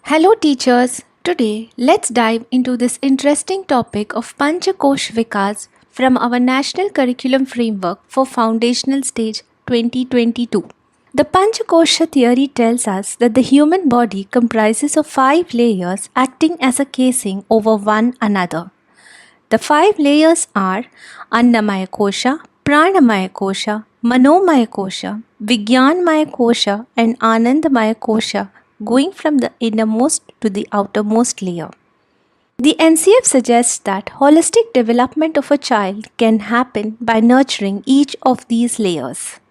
Hello teachers. Today let's dive into this interesting topic of Panchakosh Vikas from our National Curriculum Framework for Foundational Stage 2022. The Panchakosha theory tells us that the human body comprises of 5 layers acting as a casing over one another. The 5 layers are Annamaya Kosha, Pranamaya Kosha, Manomaya Kosha, Vigyanmaya Kosha and Anandamaya Kosha, going from the innermost to the outermost layer. The NCF suggests that holistic development of a child can happen by nurturing each of these layers.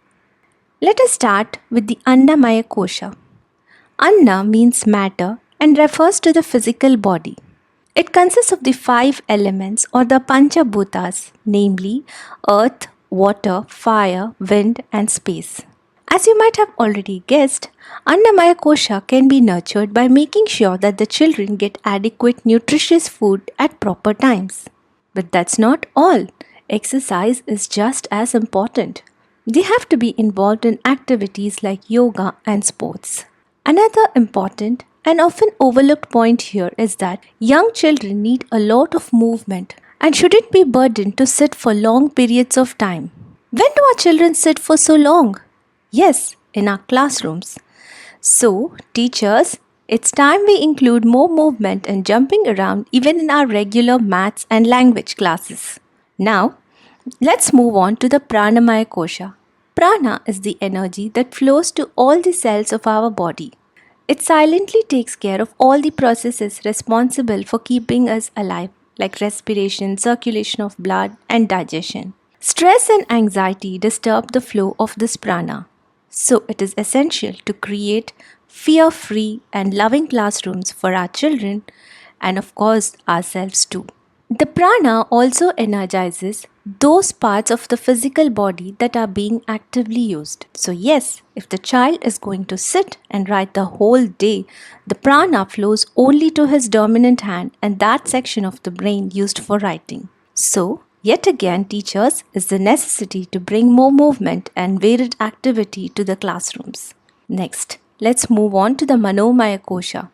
Let us start with the Annamaya Kosha. Anna means matter and refers to the physical body. It consists of the 5 elements or the Panchabhutas, namely earth, water, fire, wind, and space. As you might have already guessed, Annamaya Kosha can be nurtured by making sure that the children get adequate nutritious food at proper times. But that's not all. Exercise is just as important. They have to be involved in activities like yoga and sports. Another important and often overlooked point here is that young children need a lot of movement and shouldn't be burdened to sit for long periods of time. When do our children sit for so long? Yes, in our classrooms. So, teachers, it's time we include more movement and jumping around even in our regular maths and language classes. Now, let's move on to the Pranamaya Kosha. Prana is the energy that flows to all the cells of our body. It silently takes care of all the processes responsible for keeping us alive, like respiration, circulation of blood, and digestion. Stress and anxiety disturb the flow of this prana. So, it is essential to create fear free and loving classrooms for our children and, of course, ourselves too. The prana also energizes those parts of the physical body that are being actively used. So, yes, if the child is going to sit and write the whole day, the prana flows only to his dominant hand and that section of the brain used for writing. So, yet again, teachers, is the necessity to bring more movement and varied activity to the classrooms. Next, let's move on to the Manomaya Kosha.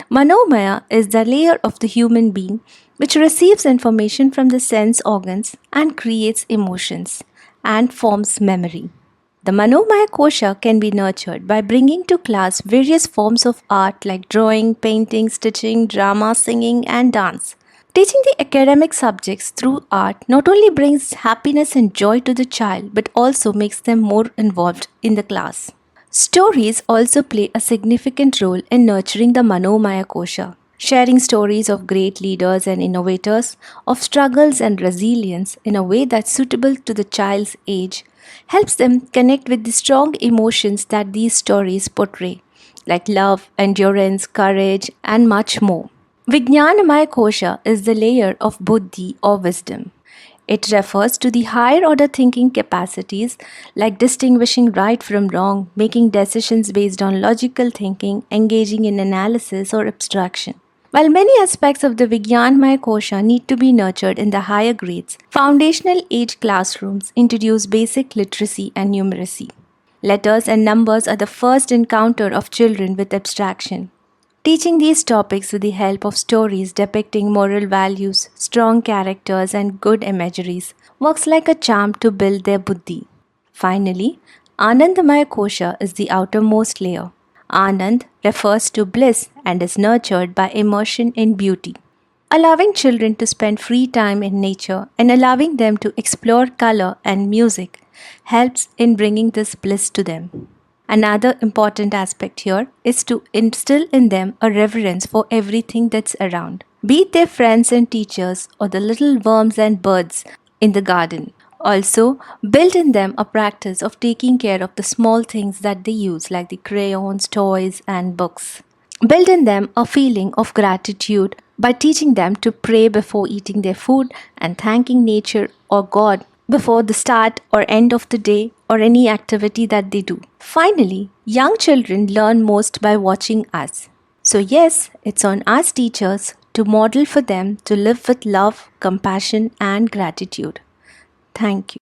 Manomaya is the layer of the human being which receives information from the sense organs and creates emotions and forms memory. The Manomaya Kosha can be nurtured by bringing to class various forms of art like drawing, painting, stitching, drama, singing, and dance. Teaching the academic subjects through art not only brings happiness and joy to the child but also makes them more involved in the class. Stories also play a significant role in nurturing the Manomaya Kosha. Sharing stories of great leaders and innovators, of struggles and resilience in a way that's suitable to the child's age, helps them connect with the strong emotions that these stories portray, like love, endurance, courage, and much more. Vijnanamaya Kosha is the layer of buddhi or wisdom. It refers to the higher order thinking capacities like distinguishing right from wrong, making decisions based on logical thinking, engaging in analysis or abstraction. While many aspects of the Vigyanmaya Kosha need to be nurtured in the higher grades, foundational age classrooms introduce basic literacy and numeracy. Letters and numbers are the first encounter of children with abstraction. Teaching these topics with the help of stories depicting moral values, strong characters, and good imageries works like a charm to build their buddhi. Finally, Anandamaya Kosha is the outermost layer. Anand refers to bliss and is nurtured by immersion in beauty. Allowing children to spend free time in nature and allowing them to explore color and music helps in bringing this bliss to them. Another important aspect here is to instill in them a reverence for everything that's around, be it their friends and teachers or the little worms and birds in the garden. Also, build in them a practice of taking care of the small things that they use, like the crayons, toys, and books. Build in them a feeling of gratitude by teaching them to pray before eating their food and thanking nature or God before the start or end of the day or any activity that they do. Finally, young children learn most by watching us. So, yes, it's on us teachers to model for them to live with love, compassion, and gratitude. Thank you.